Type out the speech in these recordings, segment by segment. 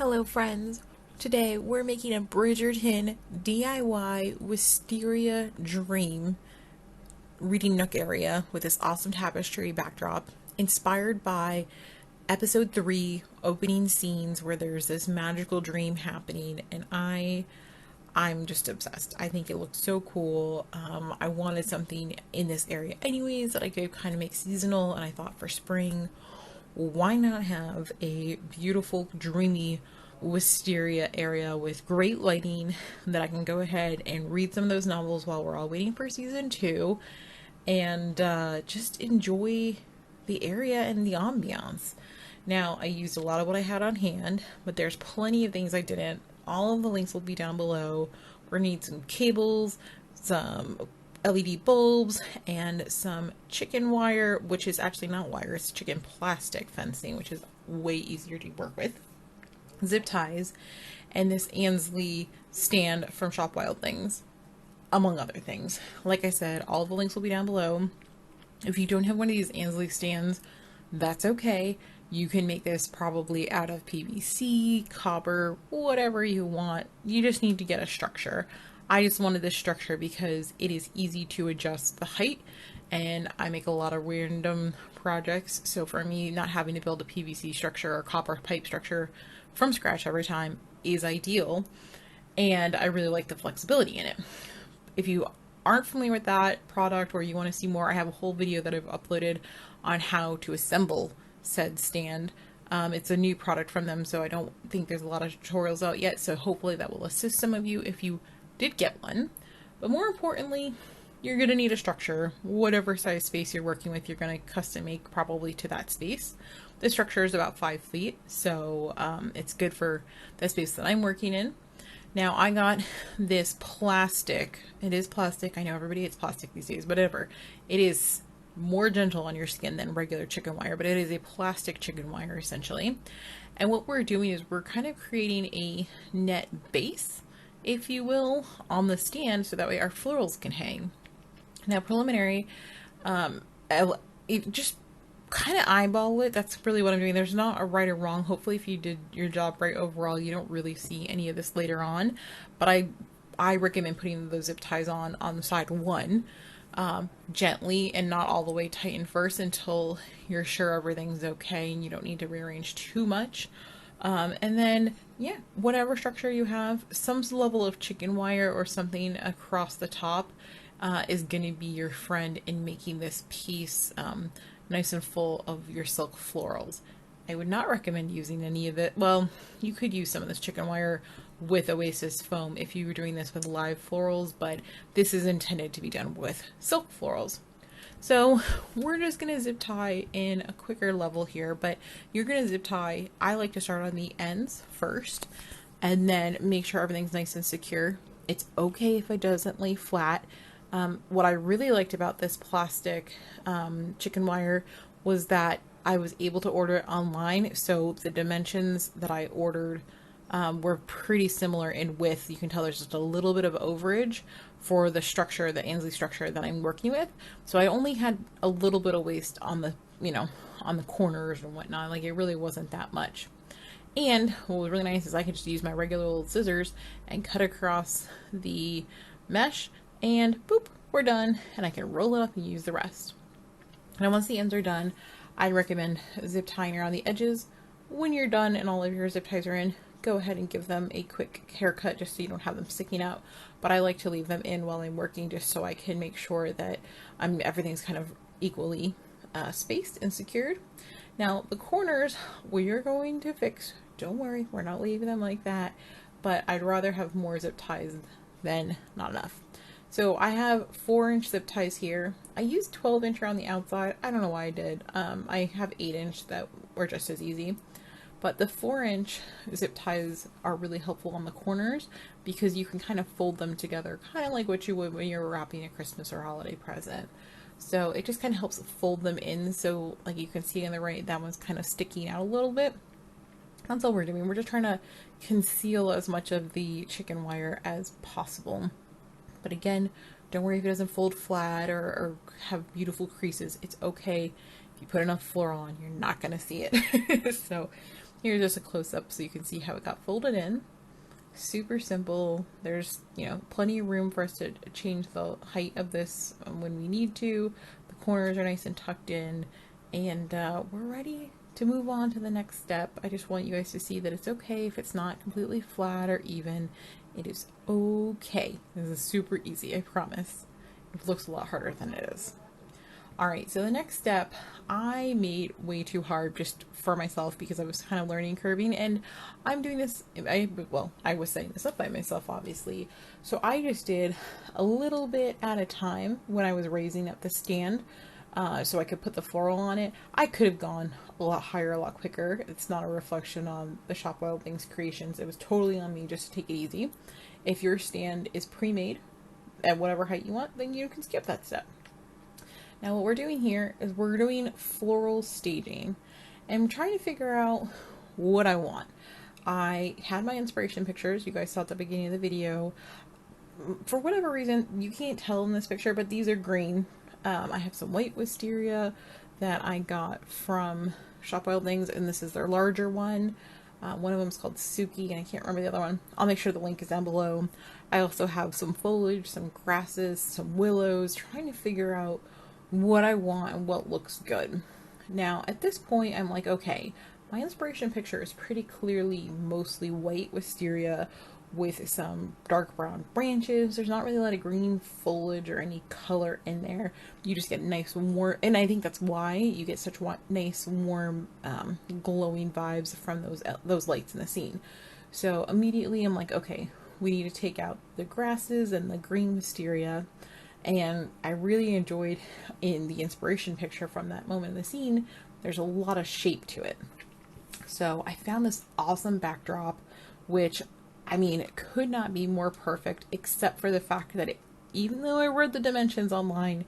Hello friends! Today we're making a Bridgerton DIY Wisteria dream reading nook area with this awesome tapestry backdrop inspired by episode 3 opening scenes where there's this magical dream happening, and I'm just obsessed. I think it looks so cool. I wanted something in this area anyways that I could kind of make seasonal, and I thought for spring, why not have a beautiful, dreamy wisteria area with great lighting that I can go ahead and read some of those novels while we're all waiting for season 2 and just enjoy the area and the ambiance. Now, I used a lot of what I had on hand, but there's plenty of things I didn't. All of the links will be down below. We're gonna need some cables, some LED bulbs, and some chicken wire, which is actually not wire, it's chicken plastic fencing, which is way easier to work with, zip ties, and this Ansley stand from Shop Wild Things, among other things. Like I said, all of the links will be down below. If you don't have one of these Ansley stands, that's okay. You can make this probably out of PVC, copper, whatever you want. You just need to get a structure. I just wanted this structure because it is easy to adjust the height, and I make a lot of random projects. So for me, not having to build a PVC structure or copper pipe structure from scratch every time is ideal. And I really like the flexibility in it. If you aren't familiar with that product or you want to see more, I have a whole video that I've uploaded on how to assemble said stand. It's a new product from them, so I don't think there's a lot of tutorials out yet, so hopefully that will assist some of you if you did get one. But more importantly, you're going to need a structure. Whatever size space you're working with, you're going to custom make probably to that space. The structure is about 5 feet, so it's good for the space that I'm working in. Now, I got this plastic. It is plastic. I know everybody hates plastic these days, but whatever. It is more gentle on your skin than regular chicken wire, but it is a plastic chicken wire essentially. And what we're doing is we're kind of creating a net base, if you will, on the stand so that way our florals can hang. Now, preliminary, just kind of eyeball it. That's really what I'm doing. There's not a right or wrong. Hopefully, if you did your job right overall, you don't really see any of this later on. But I recommend putting those zip ties on the side one, gently and not all the way tighten first until you're sure everything's okay and you don't need to rearrange too much. And then, yeah, whatever structure you have, some level of chicken wire or something across the top is going to be your friend in making this piece nice and full of your silk florals. I would not recommend using any of it. Well, you could use some of this chicken wire with Oasis foam if you were doing this with live florals, but this is intended to be done with silk florals. So we're just going to zip tie in a quicker level here, but you're going to zip tie. I like to start on the ends first and then make sure everything's nice and secure. It's okay if it doesn't lay flat. What I really liked about this plastic chicken wire was that I was able to order it online, so the dimensions that I ordered were pretty similar in width. You can tell there's just a little bit of overage for the structure, the Ansley structure that I'm working with. So I only had a little bit of waste on the, on the corners and whatnot. Like, it really wasn't that much. And what was really nice is I could just use my regular old scissors and cut across the mesh, and boop, we're done. And I can roll it up and use the rest. Now, once the ends are done, I recommend zip tying around the edges. When you're done and all of your zip ties are in, go ahead and give them a quick haircut just so you don't have them sticking out. But I like to leave them in while I'm working just so I can make sure that everything's kind of equally spaced and secured. Now, the corners we're going to fix. Don't worry, we're not leaving them like that. But I'd rather have more zip ties than not enough. So I have 4-inch zip ties here. I used 12-inch around the outside. I don't know why I did. I have 8-inch that were just as easy. But the 4-inch zip ties are really helpful on the corners because you can kind of fold them together, kind of like what you would when you're wrapping a Christmas or holiday present. So it just kind of helps fold them in. So like you can see on the right, that one's kind of sticking out a little bit. That's all we're doing. We're just trying to conceal as much of the chicken wire as possible. But again, don't worry if it doesn't fold flat or have beautiful creases. It's okay. If you put enough floral on, you're not going to see it. So Here's just a close-up so you can see how it got folded in. Super simple. There's, you know, plenty of room for us to change the height of this when we need to. The corners are nice and tucked in, and we're ready to move on to the next step. I just want you guys to see that it's okay if it's not completely flat or even. It is okay. This is super easy, I promise. It looks a lot harder than it is. Alright, so the next step I made way too hard just for myself because I was kind of learning curving, and I'm doing this, I was setting this up by myself obviously, so I just did a little bit at a time when I was raising up the stand so I could put the floral on it. I could have gone a lot higher, a lot quicker. It's not a reflection on the Shop Wild Things creations. It was totally on me just to take it easy. If your stand is pre-made at whatever height you want, then you can skip that step. Now what we're doing here is we're doing floral staging, and I'm trying to figure out what I want. I had my inspiration pictures, you guys saw at the beginning of the video. For whatever reason, you can't tell in this picture, but these are green. I have some white wisteria that I got from Shop Wild Things, and this is their larger one. One of them is called Suki, and I can't remember the other one. I'll make sure the link is down below. I also have some foliage, some grasses, some willows, trying to figure out what I want and what looks good. Now at this point I'm like, okay, my inspiration picture is pretty clearly mostly white wisteria with some dark brown branches. There's not really a lot of green foliage or any color in there. You just get nice warm, and I think that's why you get such nice warm glowing vibes from those lights in the scene. So immediately I'm like, okay, we need to take out the grasses and the green wisteria. And I really enjoyed in the inspiration picture from that moment in the scene, there's a lot of shape to it. So I found this awesome backdrop, which, I mean, it could not be more perfect except for the fact that even though I read the dimensions online,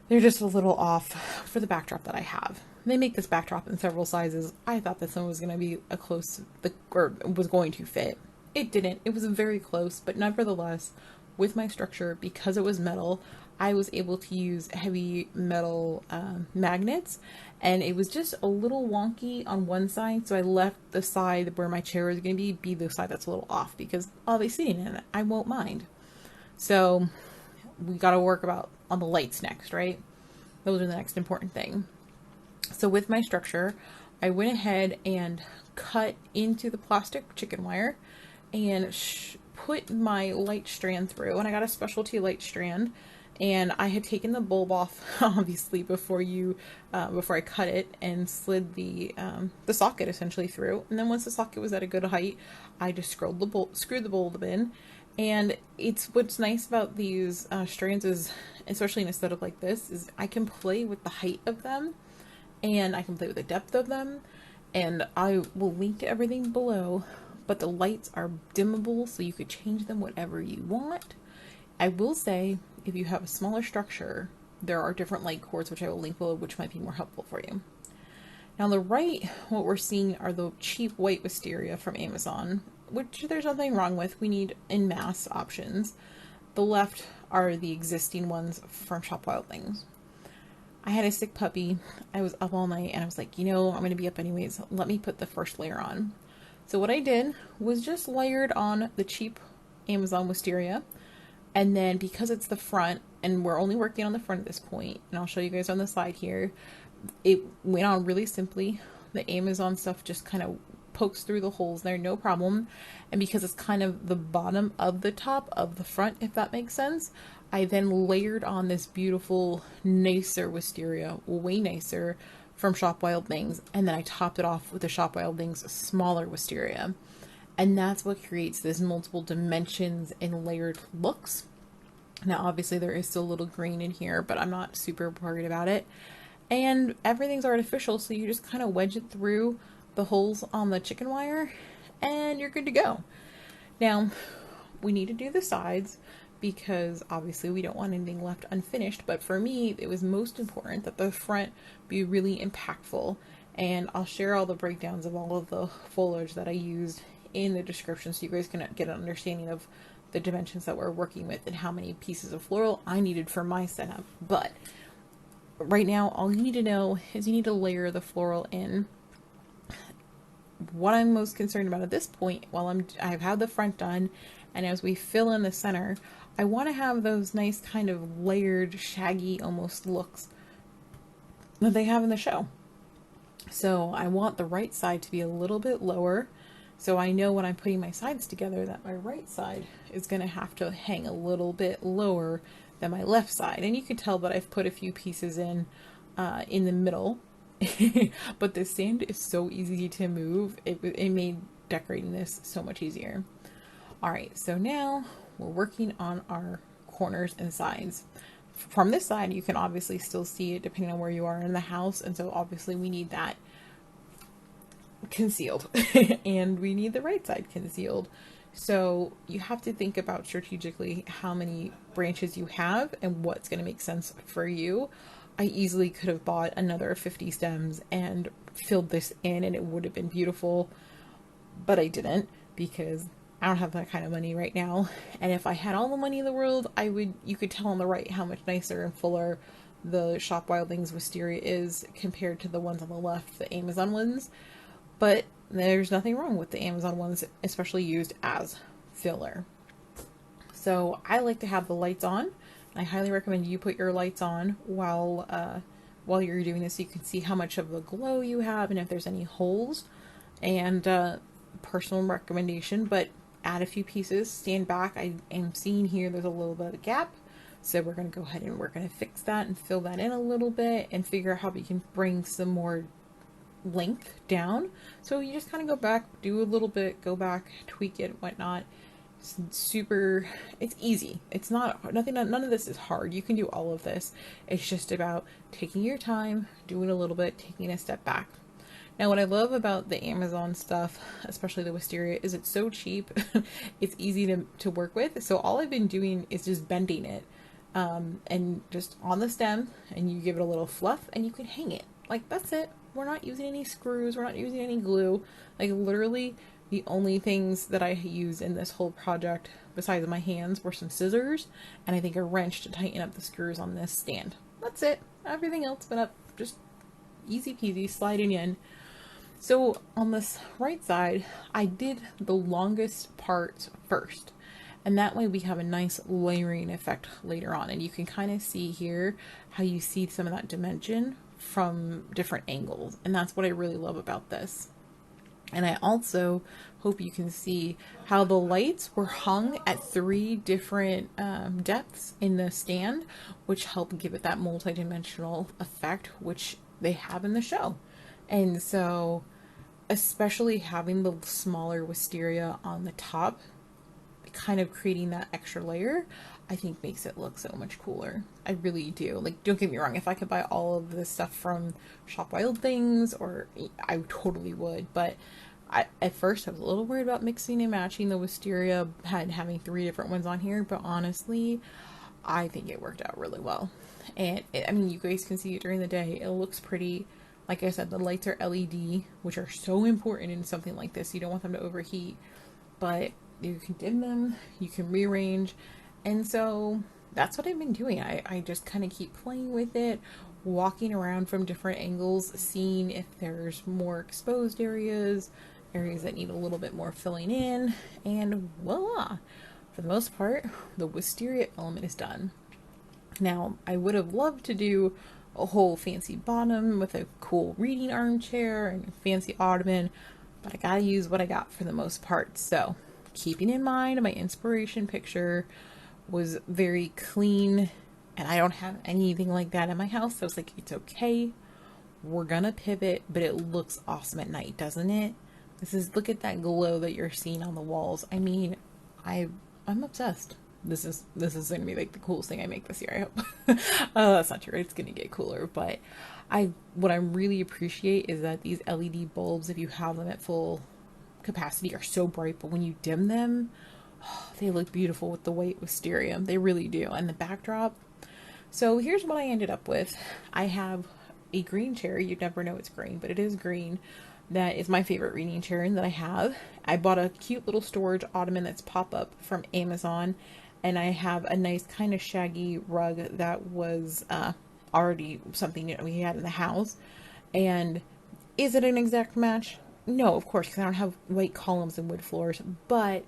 they're just a little off for the backdrop that I have. They make this backdrop in several sizes. I thought this one was going to be was going to fit. It didn't. It was very close, but nevertheless, with my structure, because it was metal, I was able to use heavy metal magnets, and it was just a little wonky on one side, so I left the side where my chair is going to be the side that's a little off, because I'll be sitting in it. I won't mind. So we got to work on the lights next, right? Those are the next important thing. So with my structure, I went ahead and cut into the plastic chicken wire and put my light strand through, and I got a specialty light strand, and I had taken the bulb off obviously before I cut it, and slid the socket essentially through. And then once the socket was at a good height, I just screwed the bulb in. And what's nice about these strands is, especially in a setup like this, is I can play with the height of them, and I can play with the depth of them, and I will link to everything below. But the lights are dimmable, so you could change them whatever you want. I will say, if you have a smaller structure, there are different light cords, which I will link below, which might be more helpful for you. Now on the right, what we're seeing are the cheap white wisteria from Amazon, which there's nothing wrong with. We need en masse options. The left are the existing ones from Shop Wild Things. I had a sick puppy. I was up all night, and I was like, you know, I'm going to be up anyways. Let me put the first layer on. So what I did was just layered on the cheap Amazon wisteria, and then because it's the front, and we're only working on the front at this point, and I'll show you guys on the side here, it went on really simply. The Amazon stuff just kind of pokes through the holes there, no problem. And because it's kind of the bottom of the top of the front, if that makes sense, I then layered on this beautiful, nicer wisteria, way nicer, from Shop Wild Things, and then I topped it off with the Shop Wild Things smaller wisteria. And that's what creates this multiple dimensions and layered looks. Now obviously there is still a little green in here, but I'm not super worried about it. And everything's artificial, so you just kind of wedge it through the holes on the chicken wire, and you're good to go. Now, we need to do the sides, because obviously we don't want anything left unfinished, but for me it was most important that the front be really impactful, and I'll share all the breakdowns of all of the foliage that I used in the description so you guys can get an understanding of the dimensions that we're working with and how many pieces of floral I needed for my setup. But right now all you need to know is you need to layer the floral in. what I'm most concerned about at this point, while I've had the front done, and as we fill in the center, I want to have those nice kind of layered, shaggy almost looks that they have in the show. So I want the right side to be a little bit lower. So I know when I'm putting my sides together that my right side is going to have to hang a little bit lower than my left side. And you can tell that I've put a few pieces in the middle. But the sand is so easy to move. It made decorating this so much easier. All right, so now we're working on our corners and sides. From this side, you can obviously still see it depending on where you are in the house. And so obviously we need that concealed and we need the right side concealed. So you have to think about strategically how many branches you have and what's going to make sense for you. I easily could have bought another 50 stems and filled this in and it would have been beautiful, but I didn't because I don't have that kind of money right now. And if I had all the money in the world, you could tell on the right how much nicer and fuller the Shop Wildlings Wisteria is compared to the ones on the left, the Amazon ones. But there's nothing wrong with the Amazon ones, especially used as filler. So I like to have the lights on. I highly recommend you put your lights on while you're doing this so you can see how much of the glow you have and if there's any holes. And personal recommendation, but add a few pieces, stand back. I am seeing here there's a little bit of gap. So we're going to go ahead and we're going to fix that and fill that in a little bit and figure out how we can bring some more length down. So you just kind of go back, do a little bit, go back, tweak it, whatnot. It's easy. It's not nothing. None of this is hard. You can do all of this. It's just about taking your time, doing a little bit, taking a step back. Now, what I love about the Amazon stuff, especially the Wisteria, is it's so cheap. It's easy to work with. So all I've been doing is just bending it and just on the stem, and you give it a little fluff and you can hang it. Like, that's it. We're not using any screws. We're not using any glue. Like, literally the only things that I used in this whole project besides my hands were some scissors and I think a wrench to tighten up the screws on this stand. That's it. Everything else been up just easy peasy, sliding in. So on this right side, I did the longest parts first. And that way we have a nice layering effect later on. And you can kind of see here how you see some of that dimension from different angles. And that's what I really love about this. And I also hope you can see how the lights were hung at 3 different depths in the stand, which help give it that multi-dimensional effect, which they have in the show. And so, especially having the smaller wisteria on the top, kind of creating that extra layer, I think makes it look so much cooler. I really do. Like, don't get me wrong, if I could buy all of this stuff from Shop Wildlings, or I totally would, but at first I was a little worried about mixing and matching the wisteria, having 3 different ones on here, but honestly, I think it worked out really well. And I mean, you guys can see it during the day. It looks pretty. Like I said, the lights are LED, which are so important in something like this. You don't want them to overheat, but you can dim them, you can rearrange. And so that's what I've been doing. I just kind of keep playing with it, walking around from different angles, seeing if there's more exposed areas that need a little bit more filling in, and voila! For the most part, the wisteria element is done. Now, I would have loved to do a whole fancy bottom with a cool reading armchair and a fancy ottoman, but I gotta use what I got for the most part. So, keeping in mind my inspiration picture was very clean, and I don't have anything like that in my house, so I was like, it's okay. We're gonna pivot, but it looks awesome at night, doesn't it? Look at that glow that you're seeing on the walls. I mean, I'm obsessed. This is gonna be like the coolest thing I make this year, I hope. That's not true. It's gonna get cooler, but what I really appreciate is that these LED bulbs, if you have them at full capacity, are so bright, but when you dim them, they look beautiful with the white wisteria. They really do. And the backdrop. So here's what I ended up with. I have a green chair. You'd never know it's green, but it is green. That is my favorite reading chair that I have. I bought a cute little storage ottoman that's pop-up from Amazon, and I have a nice kind of shaggy rug that was already something we had in the house. And is it an exact match? No, of course, because I don't have white columns and wood floors. But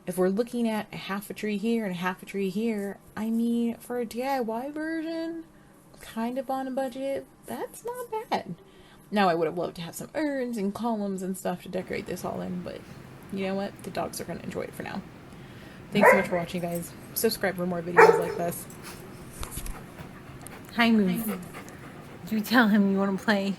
if we're looking at a half a tree here and a half a tree here, I mean, for a DIY version, kind of on a budget, that's not bad. Now, I would have loved to have some urns and columns and stuff to decorate this all in, but you know what? The dogs are going to enjoy it for now. Thanks so much for watching, guys. Subscribe for more videos like this. Hi, Moose. Did you tell him you want to play?